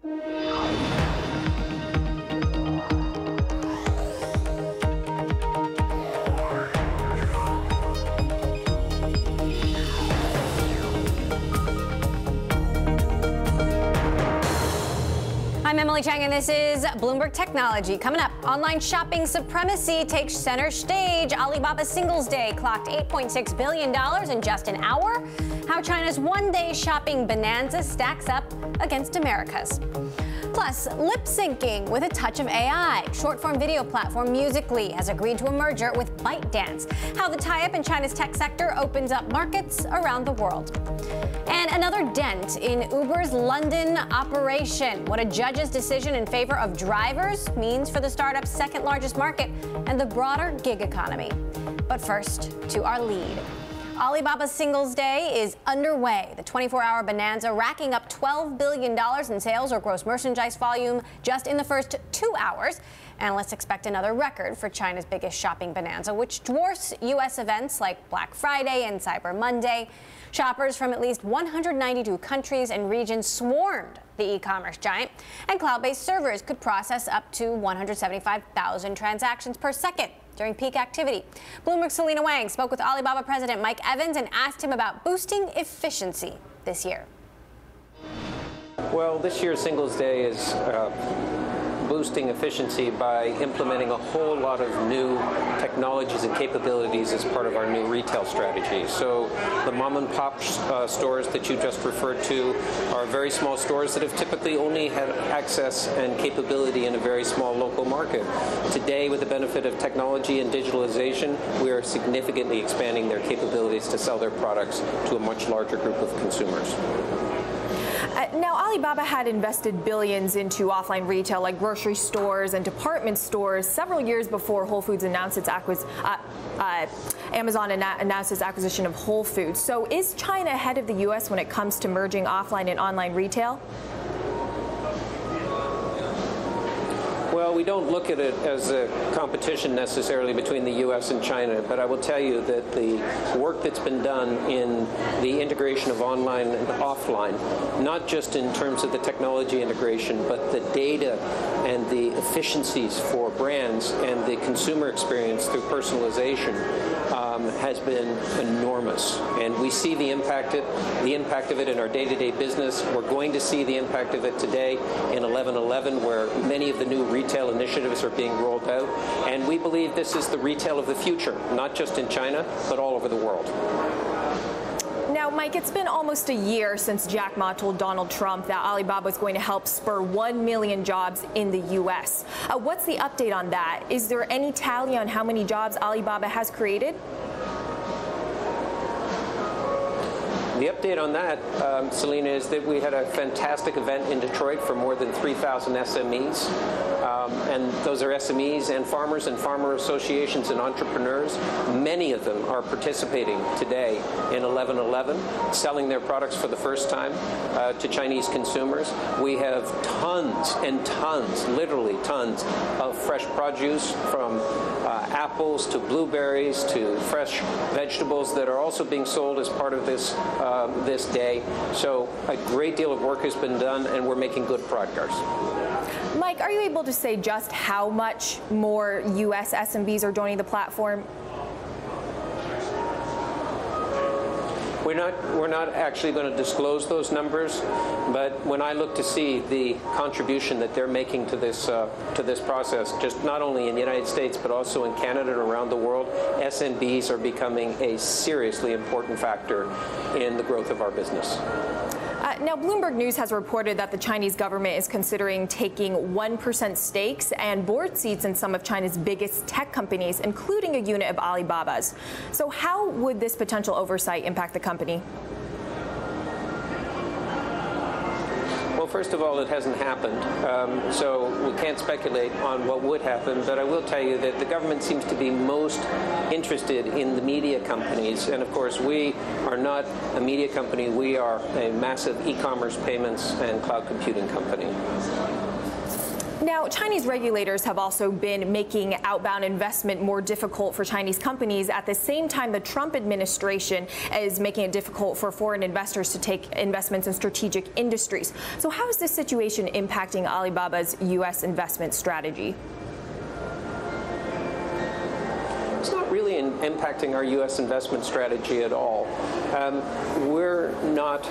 I'm Emily Chang, and this is Bloomberg Technology. Coming up, online shopping supremacy takes center stage. Alibaba Singles Day clocked $8.6 billion in just an hour. How China's one-day shopping bonanza stacks up against America's. Plus, lip syncing with a touch of AI. Short-form video platform Musical.ly has agreed to a merger with ByteDance. How the tie-up in China's tech sector opens up markets around the world. And another dent in Uber's London operation. What a judge's decision in favor of drivers means for the startup's second largest market and the broader gig economy. But first, to our lead. Alibaba Singles Day is underway. The 24-hour bonanza racking up $12 billion in sales or gross merchandise volume just in the first 2 hours. Analysts expect another record for China's biggest shopping bonanza, which dwarfs U.S. events like Black Friday and Cyber Monday. Shoppers from at least 192 countries and regions swarmed the e-commerce giant, and cloud-based servers could process up to 175,000 transactions per second during peak activity. Bloomberg's Selena Wang spoke with Alibaba President Mike Evans and asked him about boosting efficiency this year. Well, this year's Singles Day is boosting efficiency by implementing a whole lot of new technologies and capabilities as part of our new retail strategy. So the mom and pop stores that you just referred to are very small stores that have typically only had access and capability in a very small local market. Today, with the benefit of technology and digitalization, we are significantly expanding their capabilities to sell their products to a much larger group of consumers. Now, Alibaba had invested billions into offline retail like grocery stores and department stores several years before Whole Foods announced its Amazon announced its acquisition of Whole Foods. So is China ahead of the U.S. when it comes to merging offline and online retail? Well, we don't look at it as a competition necessarily between the U.S. and China, but I will tell you that the work that's been done in the integration of online and offline, not just in terms of the technology integration, but the data and the efficiencies for brands and the consumer experience through personalization has been enormous. And we see the impact of it in our day-to-day business. We're going to see the impact of it today in 11/11, where many of the new retail initiatives are being rolled out. And we believe this is the retail of the future, not just in China, but all over the world. Now, Mike, it's been almost a year since Jack Ma told Donald Trump that Alibaba is going to help spur 1 million jobs in the U.S. What's the update on that? Is there any tally on how many jobs Alibaba has created? The update on that, Selena, is that we had a fantastic event in Detroit for more than 3,000 SMEs. And those are SMEs and farmer associations and entrepreneurs. Many of them are participating today in 11/11, selling their products for the first time to Chinese consumers. We have tons and tons, literally tons, of fresh produce, from apples to blueberries to fresh vegetables that are also being sold as part of this this day. So a great deal of work has been done, and we're making good progress. Mike, are you able to say just how much more U.S. SMBs are joining the platform? We're not actually going to disclose those numbers, but when I look to see the contribution that they're making to this process, just not only in the United States but also in Canada and around the world, SMBs are becoming a seriously important factor in the growth of our business. Now, Bloomberg News has reported that the Chinese government is considering taking 1% stakes and board seats in some of China's biggest tech companies, including a unit of Alibaba's. So how would this potential oversight impact the company? Well, first of all, it hasn't happened, so we can't speculate on what would happen, but I will tell you that the government seems to be most interested in the media companies, and of course we are not a media company, we are a massive e-commerce payments and cloud computing company. Now, Chinese regulators have also been making outbound investment more difficult for Chinese companies. At the same time, the Trump administration is making it difficult for foreign investors to take investments in strategic industries. So how is this situation impacting Alibaba's U.S. investment strategy? It's not really impacting our U.S. investment strategy at all. We're not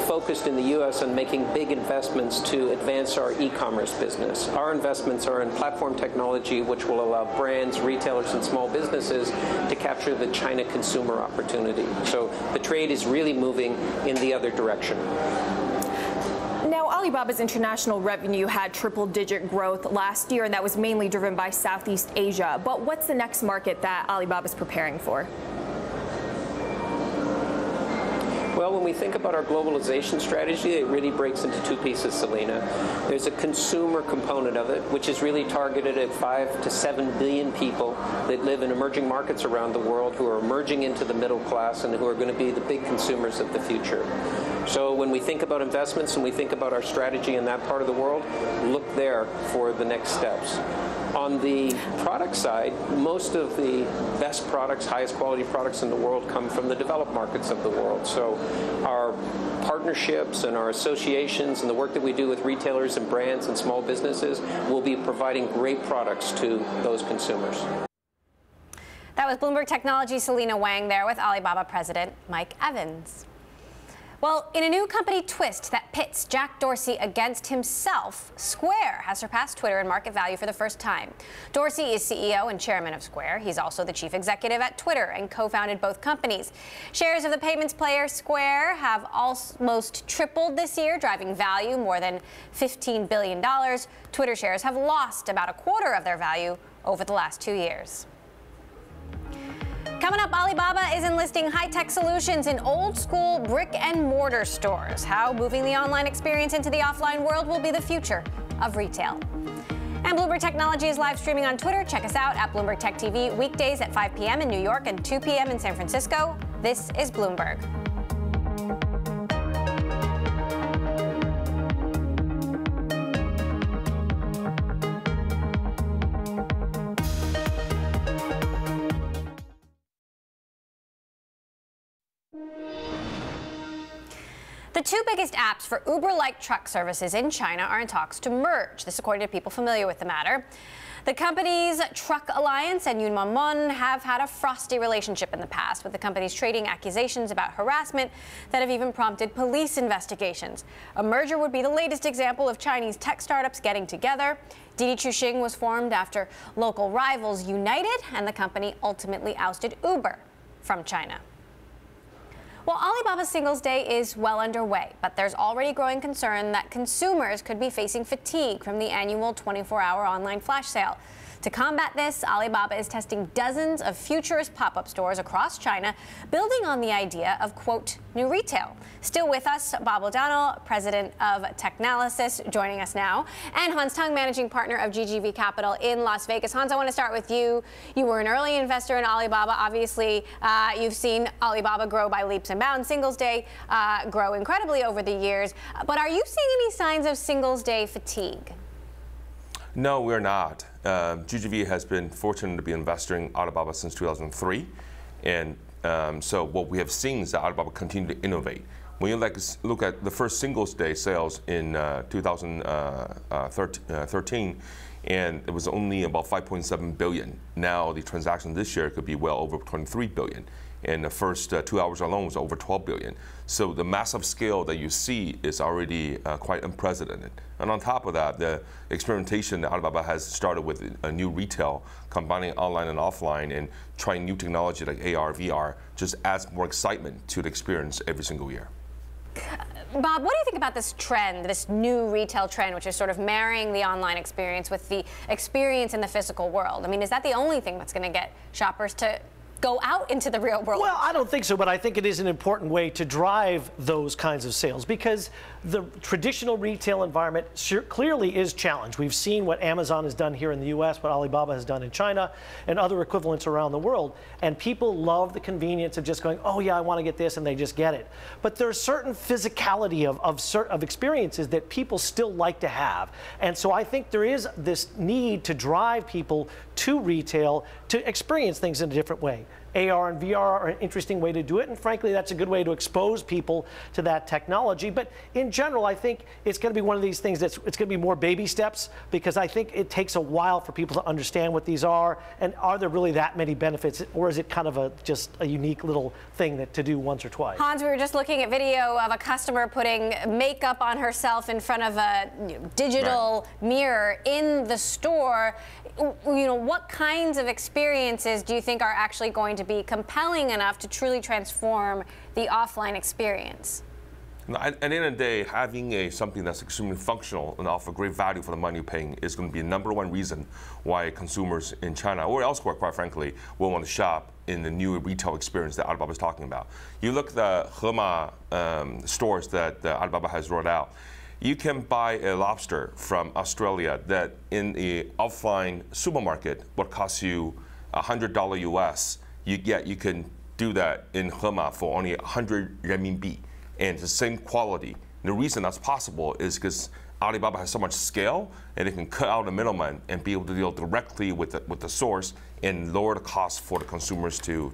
focused in the U.S. on making big investments to advance our e-commerce business. Our investments are in platform technology, which will allow brands, retailers, and small businesses to capture the China consumer opportunity. So the trade is really moving in the other direction. Now, Alibaba's international revenue had triple-digit growth last year, and that was mainly driven by Southeast Asia. But what's the next market that Alibaba's preparing for? Well, when we think about our globalization strategy, it really breaks into two pieces, Selena. There's a consumer component of it, which is really targeted at 5 to 7 billion people that live in emerging markets around the world who are emerging into the middle class and who are going to be the big consumers of the future. So when we think about investments and we think about our strategy in that part of the world, look there for the next steps. On the product side, most of the best products, highest quality products in the world come from the developed markets of the world. So our partnerships and our associations and the work that we do with retailers and brands and small businesses will be providing great products to those consumers. That was Bloomberg Technology Selena Wang there with Alibaba President Mike Evans. Well, in a new company twist that pits Jack Dorsey against himself, Square has surpassed Twitter in market value for the first time. Dorsey is CEO and chairman of Square. He's also the chief executive at Twitter and co-founded both companies. Shares of the payments player Square have almost tripled this year, driving value more than $15 billion. Twitter shares have lost about a quarter of their value over the last 2 years. Coming up, Alibaba is enlisting high-tech solutions in old-school brick-and-mortar stores. How moving the online experience into the offline world will be the future of retail. And Bloomberg Technology is live streaming on Twitter. Check us out at Bloomberg Tech TV weekdays at 5 p.m. in New York and 2 p.m. in San Francisco. This is Bloomberg. The two biggest apps for Uber-like truck services in China are in talks to merge. This according to people familiar with the matter. The company's Truck Alliance and Yunmanman have had a frosty relationship in the past, with the companies trading accusations about harassment that have even prompted police investigations. A merger would be the latest example of Chinese tech startups getting together. Didi Chuxing was formed after local rivals united, and the company ultimately ousted Uber from China. Well, Alibaba Singles Day is well underway, but there's already growing concern that consumers could be facing fatigue from the annual 24-hour online flash sale. To combat this, Alibaba is testing dozens of futurist pop-up stores across China, building on the idea of, quote, new retail. Still with us, Bob O'Donnell, president of Technalysis, joining us now, and Hans Tung, managing partner of GGV Capital in Las Vegas. Hans, I want to start with you. You were an early investor in Alibaba. Obviously, you've seen Alibaba grow by leaps and bounds. Singles Day grow incredibly over the years. But are you seeing any signs of Singles Day fatigue? No, we're not. GGV has been fortunate to be investing in Alibaba since 2003. And so what we have seen is that Alibaba continue to innovate. When you look at the first Singles Day sales in 2013, and it was only about 5.7 billion. Now the transaction this year could be well over 23 billion. And the first 2 hours alone was over 12 billion. So the massive scale that you see is already quite unprecedented. And on top of that, the experimentation that Alibaba has started with a new retail, combining online and offline and trying new technology like AR, VR, just adds more excitement to the experience every single year. Bob, what do you think about this trend, this new retail trend, which is sort of marrying the online experience with the experience in the physical world? I mean, is that the only thing that's going to get shoppers to go out into the real world? Well, I don't think so, but I think it is an important way to drive those kinds of sales because the traditional retail environment clearly is challenged. We've seen what Amazon has done here in the U.S., what Alibaba has done in China, and other equivalents around the world. And people love the convenience of just going, oh, yeah, I want to get this, and they just get it. But there's certain physicality of experiences that people still like to have. And so I think there is this need to drive people to retail to experience things in a different way. AR and VR are an interesting way to do it, and frankly, that's a good way to expose people to that technology. But in general, I think it's going to be one of these things it's going to be more baby steps, because I think it takes a while for people to understand what these are, and are there really that many benefits, or is it kind of just a unique little thing to do once or twice? Hans, we were just looking at video of a customer putting makeup on herself in front of a digital mirror in the store. What kinds of experiences do you think are actually going to be compelling enough to truly transform the offline experience? At the end of the day, having something that's extremely functional and offer great value for the money you're paying is going to be the #1 reason why consumers in China or elsewhere, quite frankly, will want to shop in the new retail experience that Alibaba is talking about. You look at the Hema stores that Alibaba has rolled out. You can buy a lobster from Australia that in the offline supermarket would cost you $100 US. You can do that in Hema for only 100 renminbi, and it's the same quality. And the reason that's possible is because Alibaba has so much scale, and it can cut out the middleman and be able to deal directly with the source and lower the cost for the consumers to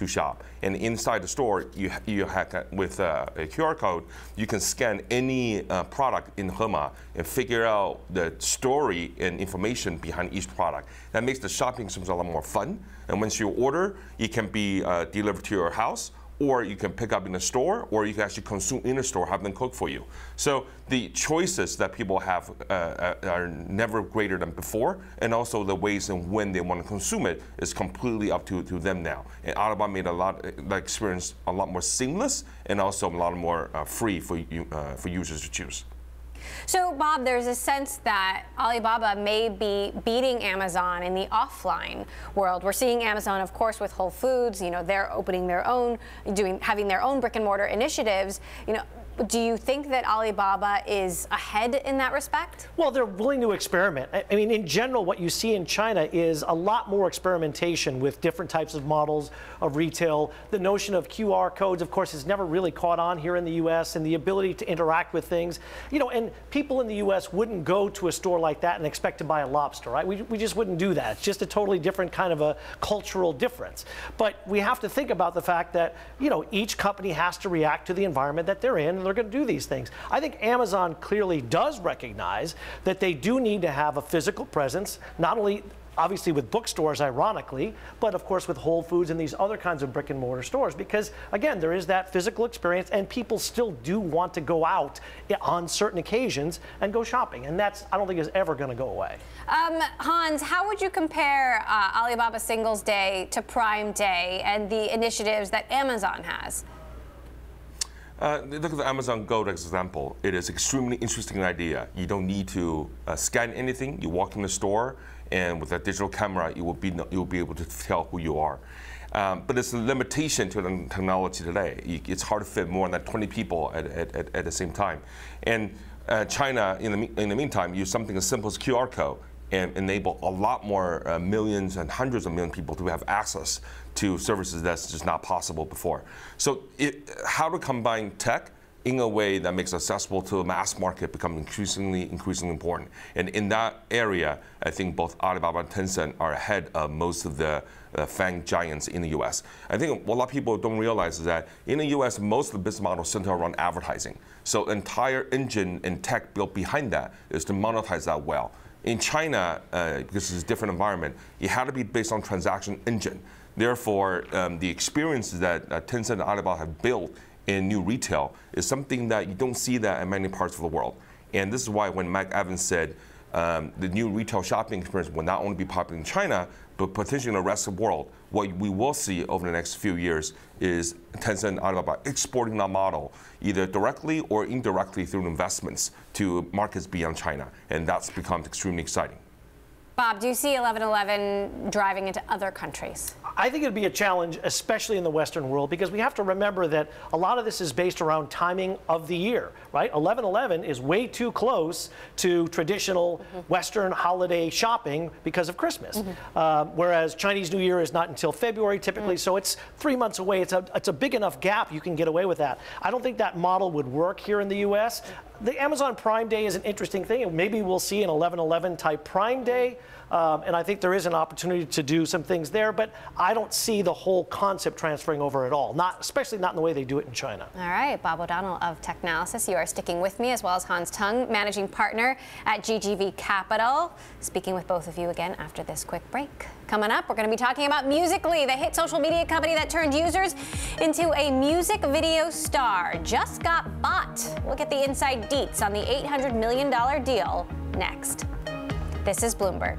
shop. And inside the store, you have with a QR code, you can scan any product in Hema and figure out the story and information behind each product. That makes the shopping experience a lot more fun. And once you order, it can be delivered to your house, or you can pick up in the store, or you can actually consume in the store, have them cook for you. So the choices that people have are never greater than before, and also the ways and when they want to consume it is completely up to them now. And Alibaba made the experience a lot more seamless, and also a lot more free for users to choose. So, Bob, there's a sense that Alibaba may be beating Amazon in the offline world. We're seeing Amazon, of course, with Whole Foods. They're opening their own, having their own brick and mortar initiatives. Do you think that Alibaba is ahead in that respect? Well, they're willing to experiment. I mean, in general, what you see in China is a lot more experimentation with different types of models of retail. The notion of QR codes, of course, has never really caught on here in the U.S., and the ability to interact with things. And people in the U.S. wouldn't go to a store like that and expect to buy a lobster, right? We just wouldn't do that. It's just a totally different kind of a cultural difference. But we have to think about the fact that, each company has to react to the environment that they're in, and they're going to do these things. I think Amazon clearly does recognize that they do need to have a physical presence, not only obviously with bookstores, ironically, but of course with Whole Foods and these other kinds of brick and mortar stores, because again, there is that physical experience, and people still do want to go out on certain occasions and go shopping, and that's, I don't think, is ever going to go away. Hans, how would you compare Alibaba Singles Day to Prime Day and the initiatives that Amazon has? Look at the Amazon Go example. It is an extremely interesting idea. You don't need to scan anything. You walk in the store, and with a digital camera, you will be able to tell who you are. But it's a limitation to the technology today. It's hard to fit more than 20 people at the same time. And China, in the meantime, use something as simple as QR code and enable a lot more millions and hundreds of million people to have access to services that's just not possible before. So how to combine tech in a way that makes it accessible to the mass market become increasingly important. And in that area, I think both Alibaba and Tencent are ahead of most of the FANG giants in the US. I think what a lot of people don't realize is that in the US, most of the business models center around advertising. So the entire engine and tech built behind that is to monetize that well. In China, because it's a different environment, it had to be based on transaction engine. Therefore, the experiences that Tencent and Alibaba have built in new retail is something that you don't see that in many parts of the world. And this is why when Mike Evans said the new retail shopping experience will not only be popular in China, but potentially in the rest of the world, what we will see over the next few years is Tencent and Alibaba exporting that model, either directly or indirectly through investments to markets beyond China. And that's become extremely exciting. Bob, do you see 11/11 driving into other countries? I think it'd be a challenge, especially in the Western world, because we have to remember that a lot of this is based around timing of the year, right? 11/11 is way too close to traditional Western holiday shopping because of Christmas, whereas Chinese New Year is not until February typically, so it's 3 months away. It's a big enough gap you can get away with that. I don't think that model would work here in the U.S. The Amazon Prime Day is an interesting thing, and maybe we'll see an 11/11 type Prime Day. And I think there is an opportunity to do some things there, but I don't see the whole concept transferring over at all, especially not in the way they do it in China. All right, Bob O'Donnell of Technalysis, you are sticking with me, as well as Hans Tung, managing partner at GGV Capital. Speaking with both of you again after this quick break. Coming up, we're going to be talking about Musical.ly, the hit social media company that turned users into a music video star. Just got bought. We'll get the inside deets on the $800 million deal next. This is Bloomberg.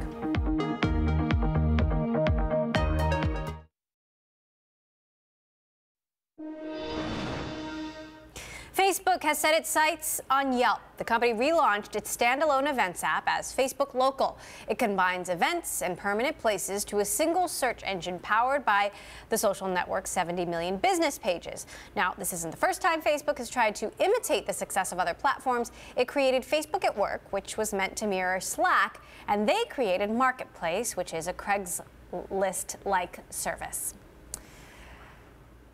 Facebook has set its sights on Yelp. The company relaunched its standalone events app as Facebook Local. It combines events and permanent places to a single search engine powered by the social network's 70 million business pages. Now, this isn't the first time Facebook has tried to imitate the success of other platforms. It created Facebook at Work, which was meant to mirror Slack, and they created Marketplace, which is a Craigslist-like service.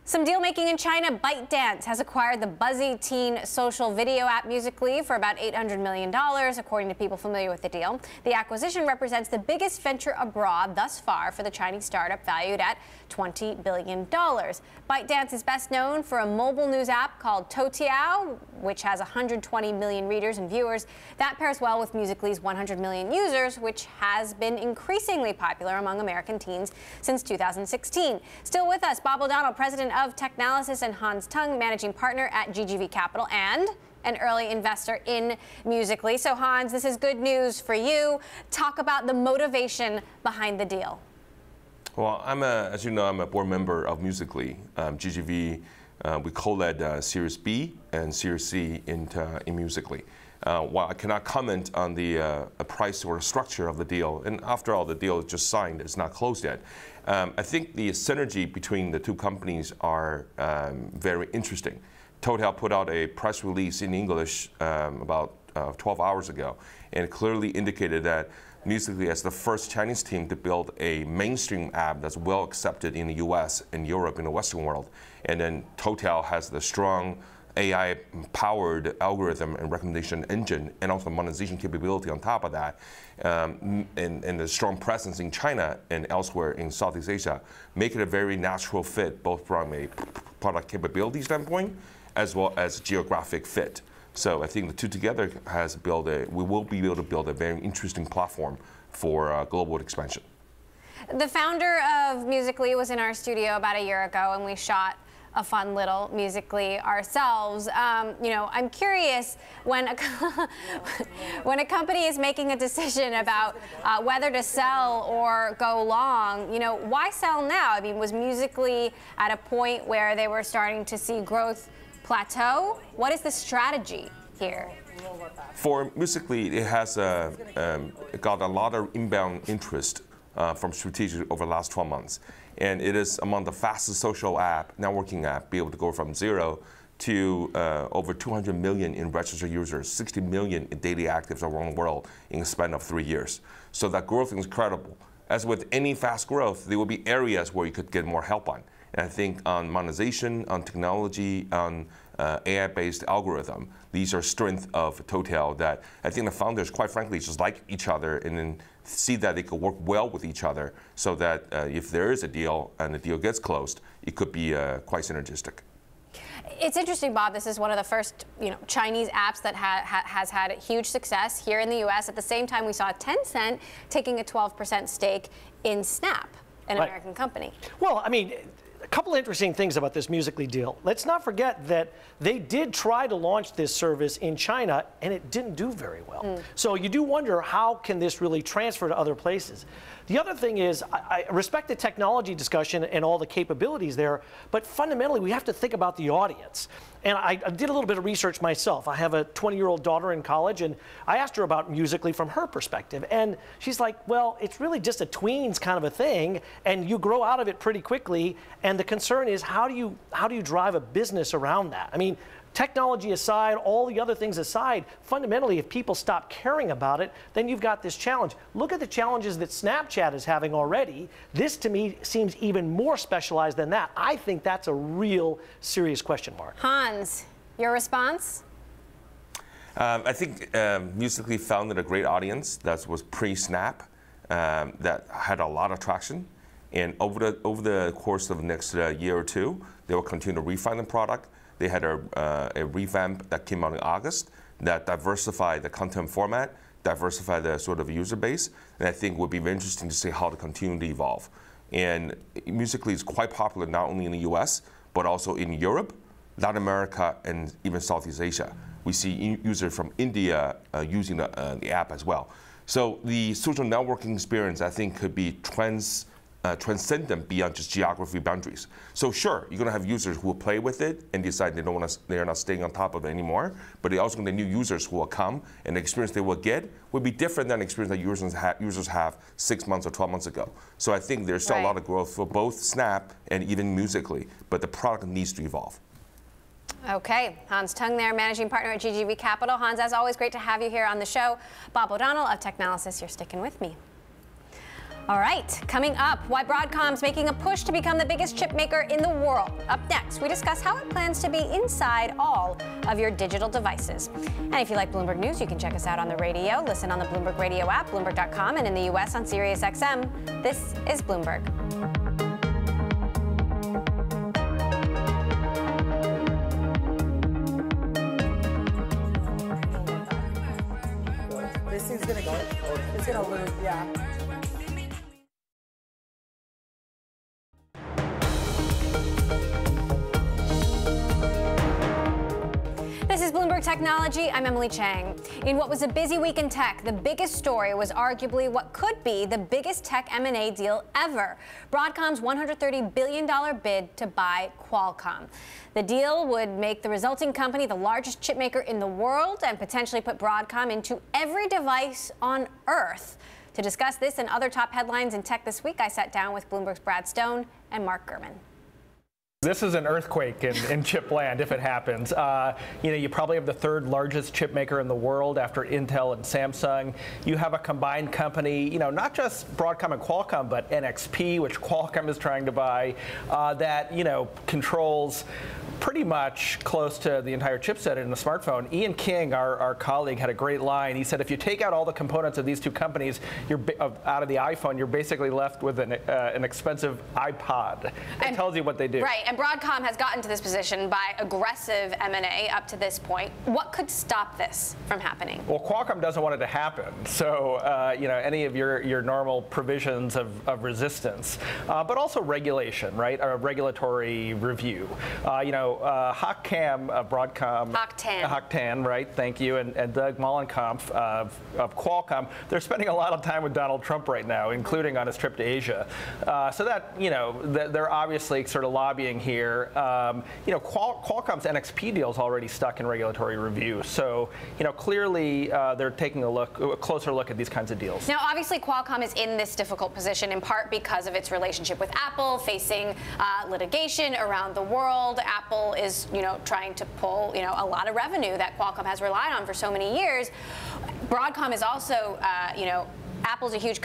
Some deal making in China. ByteDance has acquired the buzzy teen social video app Musical.ly for about $800 million, according to people familiar with the deal. The acquisition represents the biggest venture abroad thus far for the Chinese startup, valued at $20 billion. ByteDance is best known for a mobile news app called Toutiao, which has 120 million readers and viewers. That pairs well with Musical.ly's 100 million users, which has been increasingly popular among American teens since 2016. Still with us, Bob O'Donnell, president of Technalysis, and Hans Tung, managing partner at GGV Capital and an early investor in Musical.ly. So Hans, this is good news for you. Talk about the motivation behind the deal. Well, as you know, I'm a board member of Musical.ly. GGV, we co-led Series B and Series C in Musical.ly. While I cannot comment on the price or structure of the deal, and after all, the deal is just signed, it's not closed yet. I think the synergy between the two companies are very interesting. Toutiao put out a press release in English about 12 hours ago, and it clearly indicated that Musical.ly as the first Chinese team to build a mainstream app that's well accepted in the US and Europe and the Western world. And then Toutiao has the strong AI-powered algorithm and recommendation engine, and also monetization capability on top of that, and the strong presence in China and elsewhere in Southeast Asia, make it a very natural fit, both from a product capability standpoint as well as geographic fit. So I think the two together we will be able to build a very interesting platform for global expansion. The founder of Musical.ly was in our studio about a year ago, and we shot a fun little Musical.ly ourselves. You know, I'm curious, when a company is making a decision about whether to sell or go long, you know, why sell now? I mean, was Musical.ly at a point where they were starting to see growth plateau? What is the strategy here? For Musical.ly, it has got a lot of inbound interest from strategic over the last 12 months. And it is among the fastest social networking app, be able to go from 0 to over 200 million in registered users, 60 million in daily actives around the world in the span of 3 years. So that growth is incredible. As with any fast growth, there will be areas where you could get more help on. And I think on monetization, on technology, on AI-based algorithm, these are strengths of Toutiao that I think the founders, quite frankly, just like each other and then see that they could work well with each other, so that if there is a deal and the deal gets closed, it could be quite synergistic. It's interesting, Bob. This is one of the first, Chinese apps that has had huge success here in the U.S. At the same time, we saw Tencent taking a 12% stake in Snap, an American company. Well, I mean, a couple of interesting things about this Musical.ly deal. Let's not forget that they did try to launch this service in China, and it didn't do very well. So you do wonder, how can this really transfer to other places? The other thing is, I respect the technology discussion and all the capabilities there, but fundamentally we have to think about the audience. And I did a little bit of research myself. I have a 20-year-old daughter in college, and I asked her about Musical.ly from her perspective. And she's like, well, it's really just a tweens kind of a thing, and you grow out of it pretty quickly. And the concern is, how do you drive a business around that? I mean, technology aside, all the other things aside, fundamentally, if people stop caring about it, then you've got this challenge. Look at the challenges that Snapchat is having already. This, to me, seems even more specialized than that. I think that's a real serious question mark. Hans, your response? I think Musical.ly founded a great audience that was pre-Snap, that had a lot of traction. And over the course of the next year or two, they will continue to refine the product. They had a revamp that came out in August that diversified the content format, diversified the sort of user base, and I think would be very interesting to see how to continue to evolve. And Musical.ly is quite popular not only in the US, but also in Europe, Latin America, and even Southeast Asia. We see users from India using the app as well. So the social networking experience, I think, could be transcendent beyond just geography boundaries. So sure, you're going to have users who will play with it and decide they're not staying on top of it anymore, but they're also going to have new users who will come, and the experience they will get will be different than the experience that users have 6 months or 12 months ago. So I think there's still a lot of growth for both Snap and even Musical.ly, but the product needs to evolve. Okay, Hans Tung there, managing partner at GGV Capital. Hans, as always, great to have you here on the show. Bob O'Donnell of Technalysis, you're sticking with me. All right, coming up, why Broadcom's making a push to become the biggest chip maker in the world. Up next, we discuss how it plans to be inside all of your digital devices. And if you like Bloomberg News, you can check us out on the radio, listen on the Bloomberg Radio app, Bloomberg.com, and in the U.S. on SiriusXM. This is Bloomberg. This is gonna go. It's gonna lose, yeah. This is Bloomberg Technology. I'm Emily Chang. In what was a busy week in tech, the biggest story was arguably what could be the biggest tech M&A deal ever. Broadcom's $130 billion bid to buy Qualcomm. The deal would make the resulting company the largest chip maker in the world and potentially put Broadcom into every device on Earth. To discuss this and other top headlines in tech this week, I sat down with Bloomberg's Brad Stone and Mark Gurman. This is an earthquake in chip land if it happens. You probably have the third largest chip maker in the world after Intel and Samsung. You have a combined company, not just Broadcom and Qualcomm, but NXP, which Qualcomm is trying to buy, that, controls pretty much close to the entire chipset in the smartphone. Ian King, our colleague, had a great line. He said, if you take out all the components of these two companies out of the iPhone, you're basically left with an expensive iPod. It tells you what they do. Right. And Broadcom has gotten to this position by aggressive M&A up to this point. What could stop this from happening? Well, Qualcomm doesn't want it to happen. So, any of your normal provisions of resistance, but also regulation, right? A regulatory review. Hock Tam of Broadcom. Hock Tan, right? Thank you. And Doug Mollenkampf of Qualcomm. They're spending a lot of time with Donald Trump right now, including on his trip to Asia. So that, they're obviously sort of lobbying here. Qualcomm's NXP deal is already stuck in regulatory review. So, clearly they're taking a closer look at these kinds of deals. Now, obviously, Qualcomm is in this difficult position in part because of its relationship with Apple, facing litigation around the world. Apple is, trying to pull, a lot of revenue that Qualcomm has relied on for so many years. Broadcom is also, Apple's a huge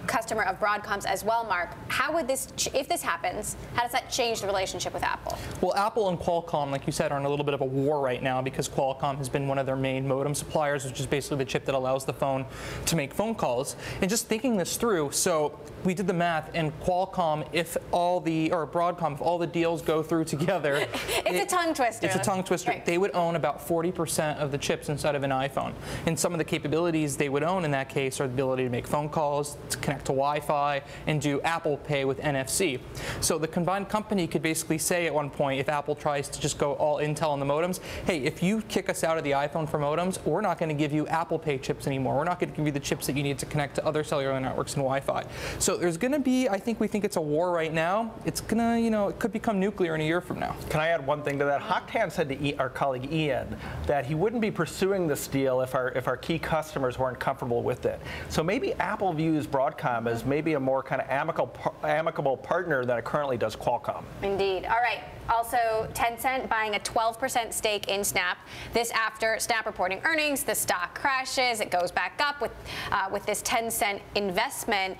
customer of Broadcom's as well, Mark. How would this, if this happens, how does that change the relationship with Apple? Well, Apple and Qualcomm, like you said, are in a little bit of a war right now because Qualcomm has been one of their main modem suppliers, which is basically the chip that allows the phone to make phone calls. And just thinking this through, so we did the math, and Qualcomm, Broadcom, if all the deals go through together, it's a tongue twister. It's a tongue twister. Right. They would own about 40% of the chips inside of an iPhone, and some of the capabilities they would own in that case are the ability to make make phone calls, to connect to Wi-Fi, and do Apple Pay with NFC. So the combined company could basically say at one point, if Apple tries to just go all Intel on the modems, hey, if you kick us out of the iPhone for modems, we're not going to give you Apple Pay chips anymore. We're not going to give you the chips that you need to connect to other cellular networks and Wi-Fi. So there's going to be, we think it's a war right now. It's going to, it could become nuclear in a year from now. Can I add one thing to that? Hock Tan said to our colleague Ian that he wouldn't be pursuing this deal if our key customers weren't comfortable with it. So maybe Apple views Broadcom as maybe a more kind of amicable partner than it currently does Qualcomm. Indeed. All right. Also, Tencent buying a 12% stake in Snap. This after Snap reporting earnings, the stock crashes. It goes back up with this Tencent investment.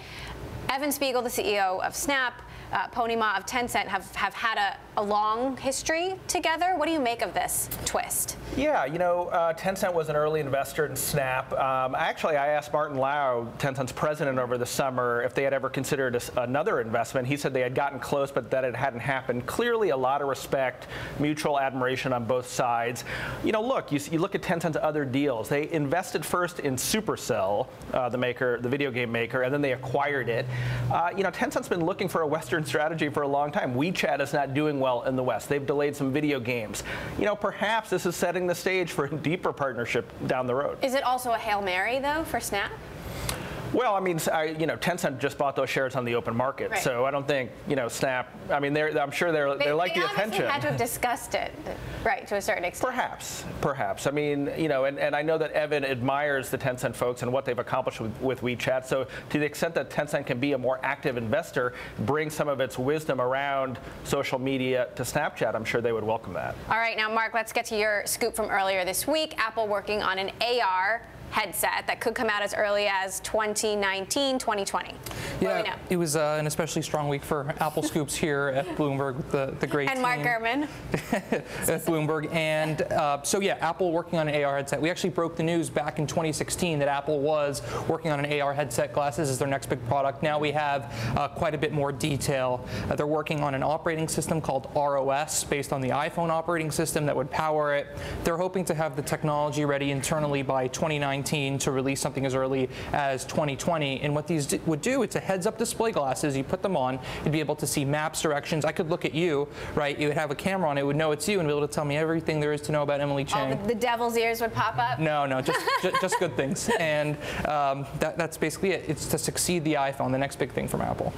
Evan Spiegel, the CEO of Snap, Pony Ma of Tencent have had a long history together. What do you make of this twist? Yeah, Tencent was an early investor in Snap. Actually, I asked Martin Lau, Tencent's president, over the summer if they had ever considered another investment. He said they had gotten close, but that it hadn't happened. Clearly, a lot of respect, mutual admiration on both sides. Look, you look at Tencent's other deals. They invested first in Supercell, the video game maker, and then they acquired it. Tencent's been looking for a Western strategy for a long time. WeChat is not doing well in the West. They've delayed some video games. Perhaps this is setting the stage for a deeper partnership down the road. Is it also a Hail Mary, though, for Snap? Well, Tencent just bought those shares on the open market, right. So I don't think, Snap. I'm sure they like the attention. They had to have discussed it, right, to a certain extent. Perhaps. And I know that Evan admires the Tencent folks and what they've accomplished with WeChat. So to the extent that Tencent can be a more active investor, bring some of its wisdom around social media to Snapchat, I'm sure they would welcome that. All right, now, Mark, let's get to your scoop from earlier this week. Apple working on an AR headset that could come out as early as 2019, 2020. Yeah, it was an especially strong week for Apple scoops here at Bloomberg with the great and team. Mark Gurman. At Bloomberg. And so yeah, Apple working on an AR headset. We actually broke the news back in 2016 that Apple was working on an AR headset. Glasses is their next big product. Now we have quite a bit more detail. They're working on an operating system called ROS based on the iPhone operating system that would power it. They're hoping to have the technology ready internally by 2019 to release something as early as 2020. And what these would do, it's a heads-up display glasses. You put them on, you'd be able to see maps, directions. I could look at you, right? You would have a camera on, it would know it's you and be able to tell me everything there is to know about Emily Chang. The devil's ears would pop up? No, just good things. And that's basically it. It's to succeed the iPhone, the next big thing from Apple.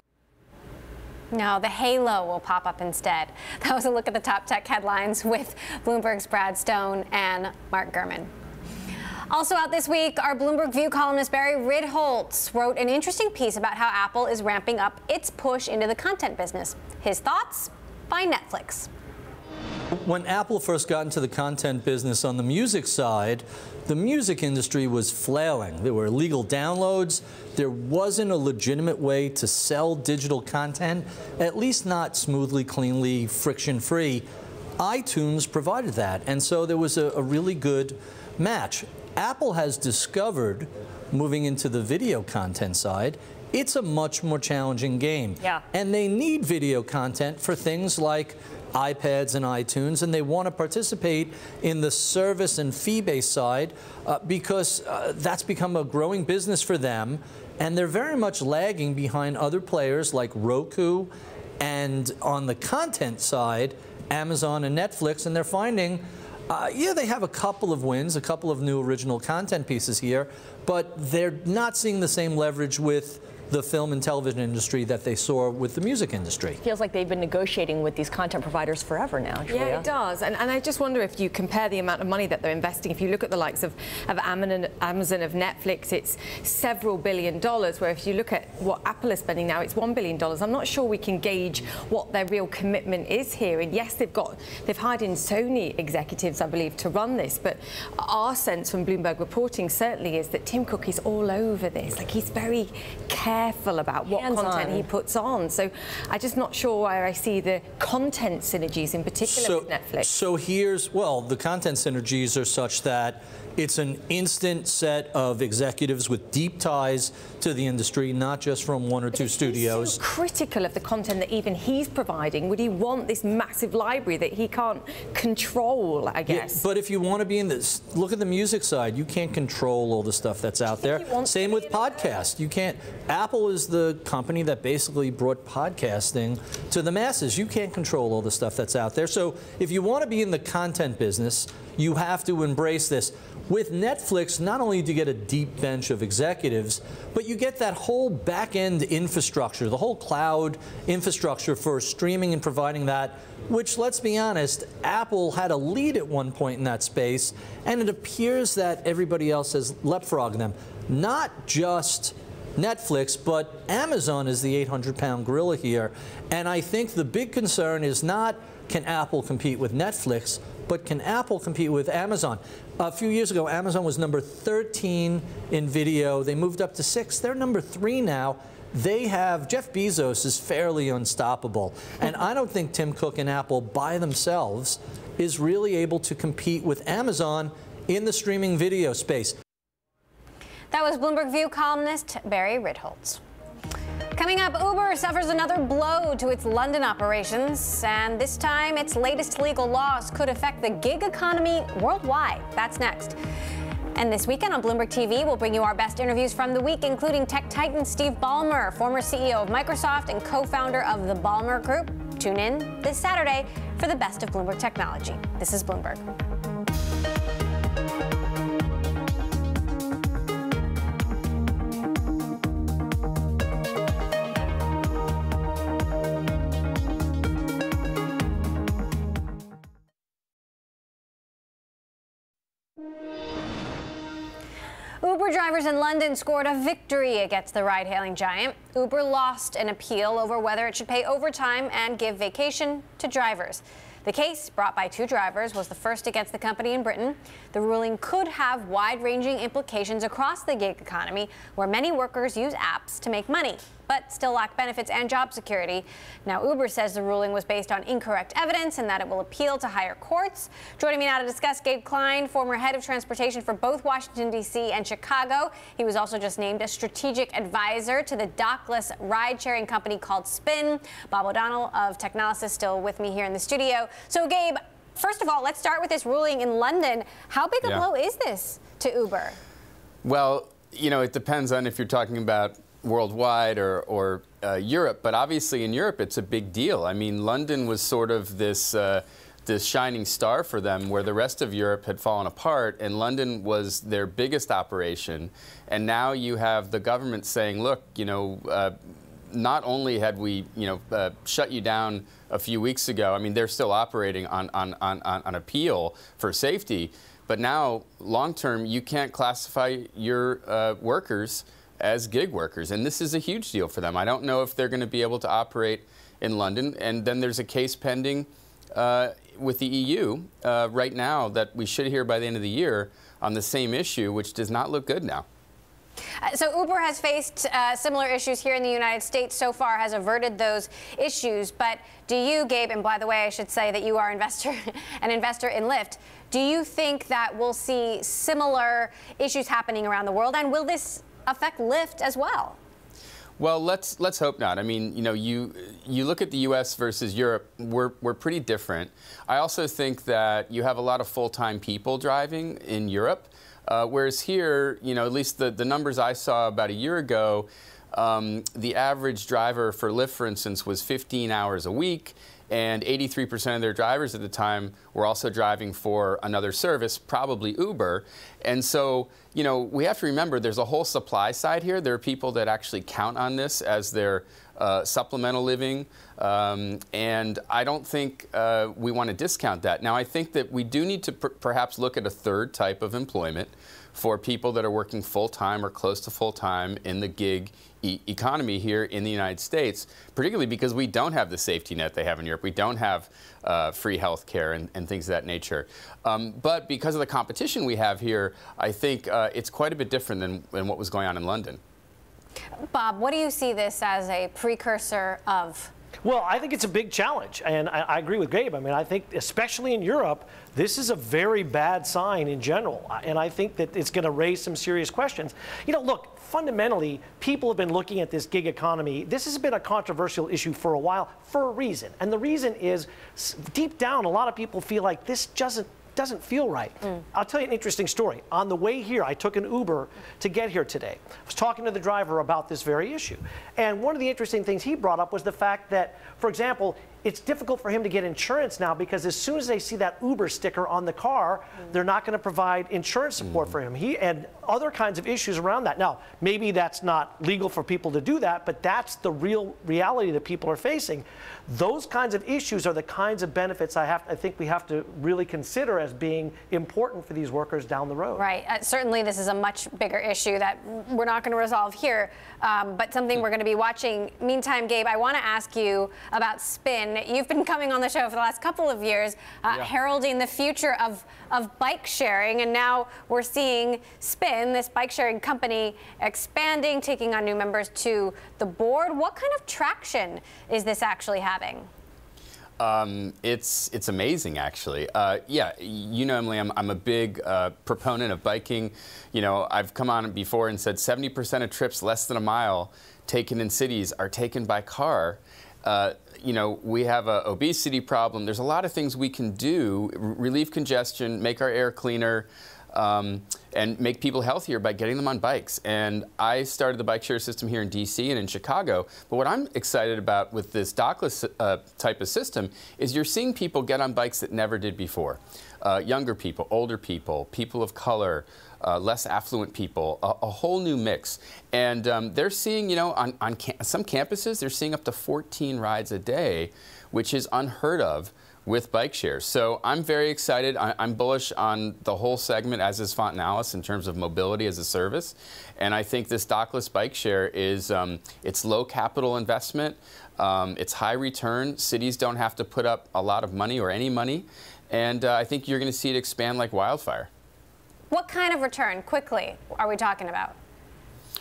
No, the halo will pop up instead. That was a look at the top tech headlines with Bloomberg's Brad Stone and Mark Gurman. Also out this week, our Bloomberg View columnist Barry Ritholtz wrote an interesting piece about how Apple is ramping up its push into the content business. His thoughts by Netflix. When Apple first got into the content business on the music side, the music industry was flailing. There were illegal downloads. There wasn't a legitimate way to sell digital content, at least not smoothly, cleanly, friction-free. iTunes provided that, and so there was a really good match. Apple has discovered, moving into the video content side, it's a much more challenging game. Yeah. And they need video content for things like iPads and iTunes, and they want to participate in the service and fee-based side because that's become a growing business for them, and they're very much lagging behind other players like Roku, and on the content side, Amazon and Netflix, and they're finding yeah, they have a couple of wins, a couple of new original content pieces here, but they're not seeing the same leverage with the film and television industry that they saw with the music industry. Feels like they've been negotiating with these content providers forever now, Julia. Yeah, it does. And I just wonder if you compare the amount of money that they're investing. If you look at the likes of Amazon, of Netflix, it's several $1 billion, where if you look at what Apple is spending now, it's $1 billion. I'm not sure we can gauge what their real commitment is here. And yes, they've hired in Sony executives, I believe, to run this. But our sense from Bloomberg reporting certainly is that Tim Cook is all over this. Like, he's very careful about what content he puts on. So I'm just not sure where I see the content synergies in particular with Netflix. So here's, well, the content synergies are such that It's an instant set of executives with deep ties to the industry, not just from one or two studios. He's so critical of the content that even he's providing. Would he want this massive library that he can't control, I guess? Yeah, but if you want to be in this, look at the music side. You can't control all the stuff that's out there. Same with podcasts. You can't. Apple is the company that basically brought podcasting to the masses. You can't control all the stuff that's out there. So if you want to be in the content business, you have to embrace this. With Netflix, not only do you get a deep bench of executives, but you get that whole back-end infrastructure, the whole cloud infrastructure for streaming and providing that, which, let's be honest, Apple had a lead at one point in that space, and it appears that everybody else has leapfrogged them. Not just Netflix, but Amazon is the 800-pound gorilla here. And I think the big concern is not, can Apple compete with Netflix, but can Apple compete with Amazon? A few years ago, Amazon was number 13 in video. They moved up to 6. They're number 3 now. They have, Jeff Bezos is fairly unstoppable. And I don't think Tim Cook and Apple by themselves is really able to compete with Amazon in the streaming video space. That was Bloomberg View columnist Barry Ritholtz. Coming up, Uber suffers another blow to its London operations, and this time its latest legal loss could affect the gig economy worldwide. That's next. And this weekend on Bloomberg TV, we'll bring you our best interviews from the week, including tech titan Steve Ballmer, former CEO of Microsoft and co-founder of the Ballmer Group. Tune in this Saturday for the best of Bloomberg technology. This is Bloomberg. Uber drivers in London scored a victory against the ride-hailing giant. Uber lost an appeal over whether it should pay overtime and give vacation to drivers. The case, brought by 2 drivers, was the first against the company in Britain. The ruling could have wide-ranging implications across the gig economy, where many workers use apps to make money, but still lack benefits and job security. Now, Uber says the ruling was based on incorrect evidence and that it will appeal to higher courts. Joining me now to discuss, Gabe Klein, former head of transportation for both Washington, D.C. and Chicago. He was also just named a strategic advisor to the dockless ride-sharing company called Spin. Bob O'Donnell of Technalysis still with me here in the studio. So, Gabe, first of all, let's start with this ruling in London. How big a blow is this to Uber? Well, you know, it depends on if you're talking about worldwide or Europe, but obviously in Europe it's a big deal. I mean, London was sort of this this shining star for them, where the rest of Europe had fallen apart, and London was their biggest operation. And now you have the government saying, look, you know, not only had we, you know, shut you down a few weeks ago, I mean, they're still operating on appeal for safety, but now long term you can't classify your workers as gig workers, and this is a huge deal for them. I don't know if they're going to be able to operate in London, and then there's a case pending with the EU right now that we should hear by the end of the year on the same issue, which does not look good now. So Uber has faced similar issues here in the United States so far, has averted those issues. But do you, Gabe, and by the way, I should say that you are an investor in Lyft, do you think that we'll see similar issues happening around the world, and will this affect Lyft as well? Well, let's hope not. I mean, you know, you look at the U.S. versus Europe, we're pretty different. I also think that you have a lot of full-time people driving in Europe, whereas here, you know, at least the numbers I saw about a year ago, the average driver for Lyft, for instance, was 15 hours a week, and 83% of their drivers at the time were also driving for another service, probably Uber. And so, you know, we have to remember there's a whole supply side here. There are people that actually count on this as their supplemental living, and I don't think we want to discount that. Now, I think that we do need to perhaps look at a third type of employment for people that are working full-time or close to full-time in the gig economy here in the United States, particularly because we don't have the safety net they have in Europe. We don't have free health care and things of that nature. But because of the competition we have here, I think it's quite a bit different than what was going on in London. Bob, what do you see this as a precursor of Well, I think it's a big challenge, and I agree with Gabe. I mean, I think especially in Europe, this is a very bad sign in general, and I think that it's going to raise some serious questions. You know, look, fundamentally, people have been looking at this gig economy. This has been a controversial issue for a while for a reason, and the reason is deep down, a lot of people feel like this doesn't feel right. I'll tell you an interesting story. On the way here, I took an Uber to get here today. I was talking to the driver about this very issue. And one of the interesting things he brought up was the fact that, for example, it's difficult for him to get insurance now because as soon as they see that Uber sticker on the car, they're not going to provide insurance support for him. He and other kinds of issues around that. Now, maybe that's not legal for people to do that, but that's the real reality that people are facing. Those kinds of issues are the kinds of benefits I think we have to really consider as being important for these workers down the road. Right. Certainly, this is a much bigger issue that we're not going to resolve here, but something we're going to be watching. Meantime, Gabe, I want to ask you about Spin. You've been coming on the show for the last couple of years, heralding the future of bike sharing, and now we're seeing Spin, this bike sharing company, expanding, taking on new members to the board. What kind of traction is this actually having? It's amazing, actually. Yeah, you know, Emily, I'm a big proponent of biking. You know, I've come on before and said 70% of trips less than a mile taken in cities are taken by car. You know, we have an obesity problem. There's a lot of things we can do, relieve congestion, make our air cleaner, and make people healthier by getting them on bikes. And I started the bike share system here in DC and in Chicago. But what I'm excited about with this dockless type of system is you're seeing people get on bikes that never did before. Younger people, older people, people of color, less affluent people, a whole new mix. And they're seeing, you know, on some campuses, they're seeing up to 14 rides a day, which is unheard of with bike shares. So I'm very excited. I'm bullish on the whole segment, as is Fontanalis, in terms of mobility as a service. And I think this dockless bike share is, it's low capital investment, it's high return. Cities don't have to put up a lot of money or any money. And I think you're going to see it expand like wildfire. What kind of return, quickly, are we talking about?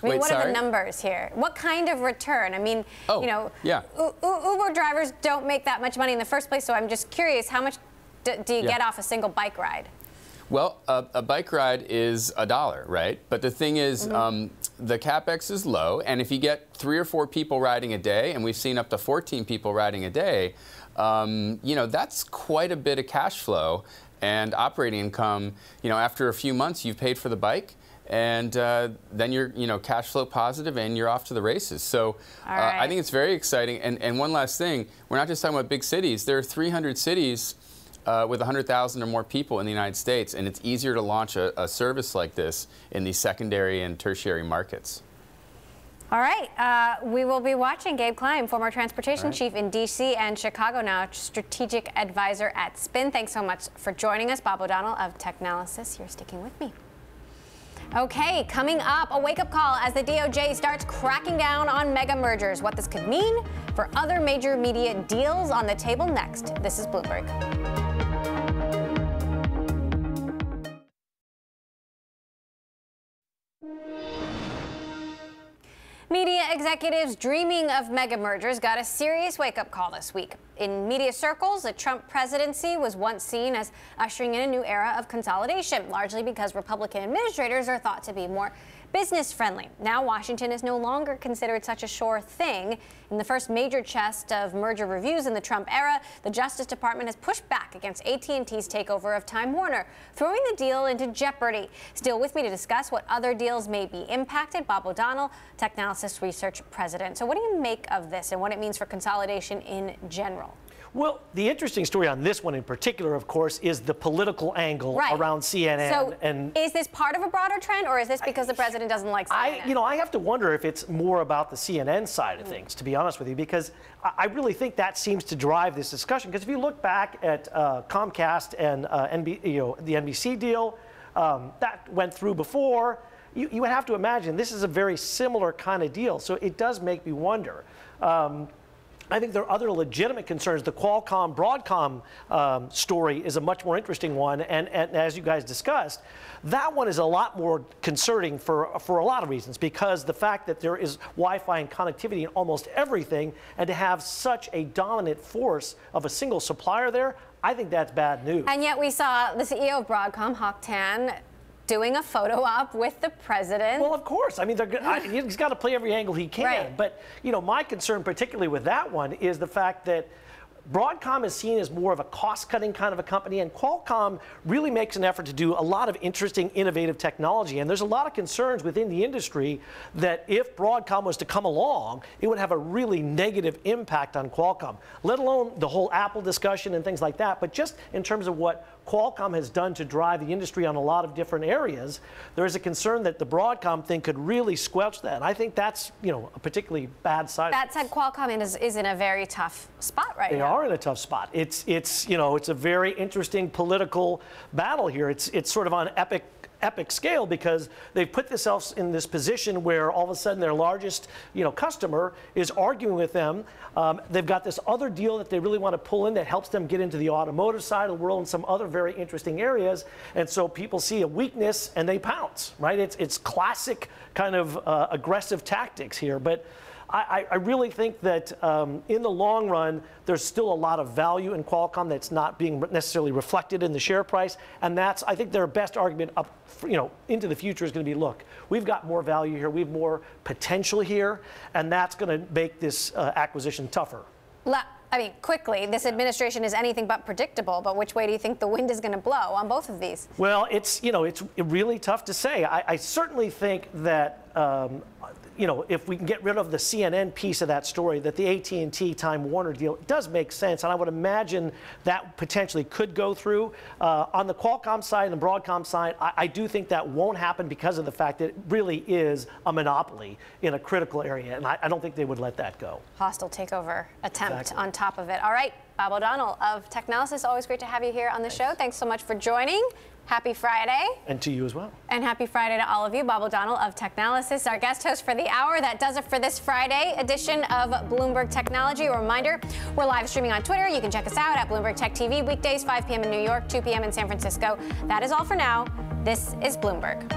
I mean, what are the numbers here? What kind of return? I mean, you know, Uber drivers don't make that much money in the first place, so I'm just curious, how much do you get off a single bike ride? Well, a bike ride is $1, right? But the thing is, the CapEx is low, and if you get 3 or 4 people riding a day, and we've seen up to 14 people riding a day, you know, that's quite a bit of cash flow and operating income. You know, after a few months, you've paid for the bike, and then you're, you know, cash flow positive, and you're off to the races. So I think it's very exciting. And one last thing, we're not just talking about big cities. There are 300 cities with 100,000 or more people in the United States, and it's easier to launch a service like this in these secondary and tertiary markets. All right, we will be watching. Gabe Klein, former transportation chief in D.C. and Chicago, now strategic advisor at Spin. Thanks so much for joining us. Bob O'Donnell of Technalysis, you're sticking with me. Okay, coming up, a wake-up call as the DOJ starts cracking down on mega mergers. What this could mean for other major media deals on the table next. This is Bloomberg. Media executives dreaming of mega mergers got a serious wake-up call this week. In media circles, the Trump presidency was once seen as ushering in a new era of consolidation, largely because Republican administrators are thought to be more business-friendly. Now Washington is no longer considered such a sure thing. In the first major chest of merger reviews in the Trump era, the Justice Department has pushed back against AT&T's takeover of Time Warner, throwing the deal into jeopardy. Still with me to discuss what other deals may be impacted, Bob O'Donnell, Technalysis Research President. So what do you make of this and what it means for consolidation in general? Well, the interesting story on this one in particular, of course, is the political angle around CNN. So and is this part of a broader trend, or is this because the president doesn't like CNN? You know, I have to wonder if it's more about the CNN side of things, to be honest with you, because I really think that seems to drive this discussion. Because if you look back at Comcast and the NBC deal, that went through before, you would have to imagine this is a very similar kind of deal. So it does make me wonder. I think there are other legitimate concerns. The Qualcomm-Broadcom story is a much more interesting one, and as you guys discussed, that one is a lot more concerning for a lot of reasons, because the fact that there is Wi-Fi and connectivity in almost everything, and to have such a dominant force of a single supplier there, I think that's bad news. And yet we saw the CEO of Broadcom, Hock Tan, doing a photo op with the president. Well, of course. I mean, he's got to play every angle he can. Right. But, you know, my concern particularly with that one is the fact that Broadcom is seen as more of a cost-cutting kind of a company, and Qualcomm really makes an effort to do a lot of interesting, innovative technology. And there's a lot of concerns within the industry that if Broadcom was to come along, it would have a really negative impact on Qualcomm, let alone the whole Apple discussion and things like that. But just in terms of what Qualcomm has done to drive the industry on a lot of different areas, there is a concern that the Broadcom thing could really squelch that. And I think that's, you know, a particularly bad side. That said, Qualcomm is in a very tough spot right now. They are in a tough spot. It's you know, it's a very interesting political battle here. It's sort of on epic scale, because they've put themselves in this position where all of a sudden their largest, you know, customer is arguing with them. They've got this other deal that they really want to pull in that helps them get into the automotive side of the world and some other very interesting areas. And so people see a weakness and they pounce, right? It's classic kind of aggressive tactics here. But I really think that in the long run, there's still a lot of value in Qualcomm that's not being necessarily reflected in the share price, and that's, I think, their best argument up, you know, into the future is going to be, look, we've got more value here, we have more potential here, and that's going to make this acquisition tougher. I mean, quickly, this administration is anything but predictable, but which way do you think the wind is going to blow on both of these? Well, it's really tough to say. I certainly think that you know, if we can get rid of the CNN piece of that story, that the AT&T Time Warner deal does make sense, and I would imagine that potentially could go through. On the Qualcomm side and the Broadcom side, I do think that won't happen because of the fact that it really is a monopoly in a critical area, and I don't think they would let that go. Hostile takeover attempt Exactly. on top of it. All right, Bob O'Donnell of Technalysis, always great to have you here on the show. Thanks so much for joining. Happy Friday. And to you as well. And happy Friday to all of you. Bob O'Donnell of Technalysis, our guest host for the hour. That does it for this Friday edition of Bloomberg Technology. A reminder, we're live streaming on Twitter. You can check us out at Bloomberg Tech TV, weekdays 5 p.m. in New York, 2 p.m. in San Francisco. That is all for now. This is Bloomberg.